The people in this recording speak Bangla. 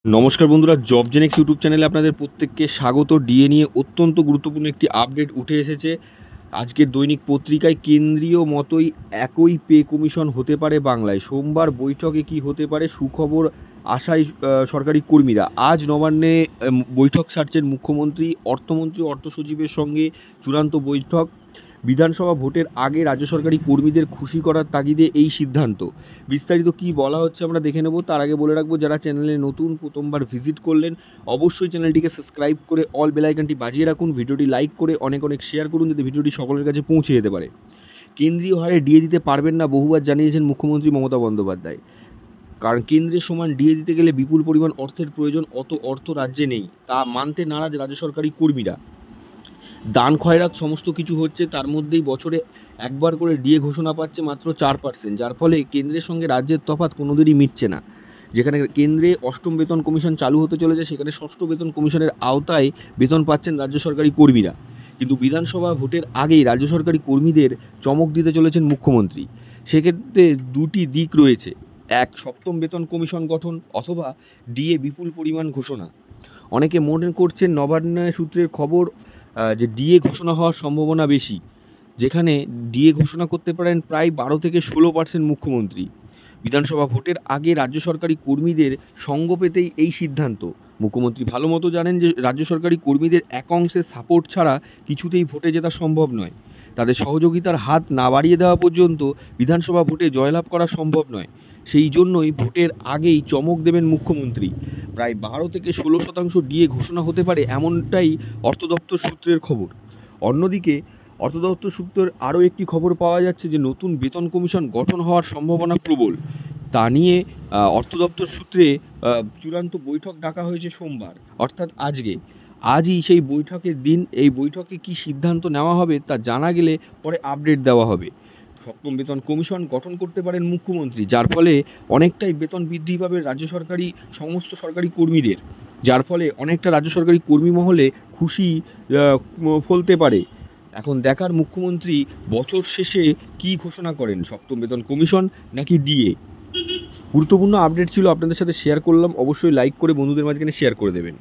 নমস্কার বন্ধুরা, জব জেনেক্স ইউটিউব চ্যানেলে আপনাদের প্রত্যেককে স্বাগত। ডিএ নিয়ে অত্যন্ত গুরুত্বপূর্ণ একটি আপডেট উঠে এসেছে। আজকের দৈনিক পত্রিকায় কেন্দ্রীয় মতোই একই পে কমিশন হতে পারে বাংলায়। সোমবার বৈঠকে কি হতে পারে সুখবর আশায় সরকারি কর্মীরা। আজ নবান্নে বৈঠক সারছেন মুখ্যমন্ত্রী, অর্থমন্ত্রী, অর্থ সচিবের সঙ্গে চূড়ান্ত বৈঠক। বিধানসভা ভোটের আগে রাজ্য সরকারি কর্মীদের খুশি করার তাগিদে এই সিদ্ধান্ত। বিস্তারিত কি বলা হচ্ছে আমরা দেখে নেব। তার আগে বলে রাখবো, যারা চ্যানেলে নতুন প্রথমবার ভিজিট করলেন অবশ্যই চ্যানেলটিকে সাবস্ক্রাইব করে অল বেল আইকনটি বাজিয়ে রাখুন। ভিডিওটি লাইক করে অনেক অনেক শেয়ার করুন যাতে ভিডিওটি সকলের কাছে পৌঁছে যেতে পারে। কেন্দ্রীয় হারে ডিএ দিতে পারবেন না বহুবার জানিয়েছেন মুখ্যমন্ত্রী মমতা বন্দ্যোপাধ্যায়। কারণ কেন্দ্রের সমান ডিএ দিতে গেলে বিপুল পরিমাণ অর্থের প্রয়োজন, অত অর্থ রাজ্যে নেই, তা মানতে নারাজ রাজ্য সরকারি কর্মীরা। দান খয়রাত সমস্ত কিছু হচ্ছে, তার মধ্যেই বছরে একবার করে ডিএ ঘোষণা পাচ্ছে মাত্র 4%, যার ফলে কেন্দ্রের সঙ্গে রাজ্যের তফাৎ কোনোদিনই মিটছে না। যেখানে কেন্দ্রে অষ্টম বেতন কমিশন চালু হতে চলেছে, সেখানে ষষ্ঠ বেতন কমিশনের আওতায় বেতন পাচ্ছেন রাজ্য সরকারি কর্মীরা। কিন্তু বিধানসভা ভোটের আগেই রাজ্য সরকারি কর্মীদের চমক দিতে চলেছেন মুখ্যমন্ত্রী। সেক্ষেত্রে দুটি দিক রয়েছে, এক সপ্তম বেতন কমিশন গঠন অথবা ডিএ বিপুল পরিমাণ ঘোষণা। অনেকে মনে করছেন নবান্ন সূত্রের খবর যে ডিএ ঘোষণা হওয়ার সম্ভাবনা বেশি, যেখানে ডিএ ঘোষণা করতে পারেন প্রায় 12 থেকে 16% মুখ্যমন্ত্রী। বিধানসভা ভোটের আগে রাজ্য সরকারি কর্মীদের সঙ্গ পেতেই এই সিদ্ধান্ত। মুখ্যমন্ত্রী ভালো মতো জানেন যে রাজ্য সরকারি কর্মীদের এক অংশের সাপোর্ট ছাড়া কিছুতেই ভোটে জেতা সম্ভব নয়। তাদের সহযোগিতার হাত না বাড়িয়ে দেওয়া পর্যন্ত বিধানসভা ভোটে জয়লাভ করা সম্ভব নয়। সেই জন্যই ভোটের আগেই চমক দেবেন মুখ্যমন্ত্রী। প্রায় 12 থেকে 16% ডিএ ঘোষণা হতে পারে, এমনটাই অর্থ দপ্তর সূত্রের খবর। অন্যদিকে অর্থ দপ্তর সূত্রের আরও একটি খবর পাওয়া যাচ্ছে যে নতুন বেতন কমিশন গঠন হওয়ার সম্ভাবনা প্রবল। তা নিয়ে অর্থ দপ্তর সূত্রে চূড়ান্ত বৈঠক ডাকা হয়েছে সোমবার, অর্থাৎ আজই সেই বৈঠকের দিন। এই বৈঠকে কি সিদ্ধান্ত নেওয়া হবে তা জানা গেলে পরে আপডেট দেওয়া হবে। সপ্তম বেতন কমিশন গঠন করতে পারেন মুখ্যমন্ত্রী, যার ফলে অনেকটাই বেতন বৃদ্ধি পাবে রাজ্য সরকারি সমস্ত সরকারি কর্মীদের, যার ফলে অনেকটা রাজ্য সরকারি কর্মী মহলে খুশি ফলতে পারে। এখন দেখার মুখ্যমন্ত্রী বছর শেষে কি ঘোষণা করেন, সপ্তম বেতন কমিশন নাকি ডিএ। গুরুত্বপূর্ণ আপডেট ছিল, আপনাদের সাথে শেয়ার করলাম। অবশ্যই লাইক করে বন্ধুদের মাঝখানে শেয়ার করে দেবেন।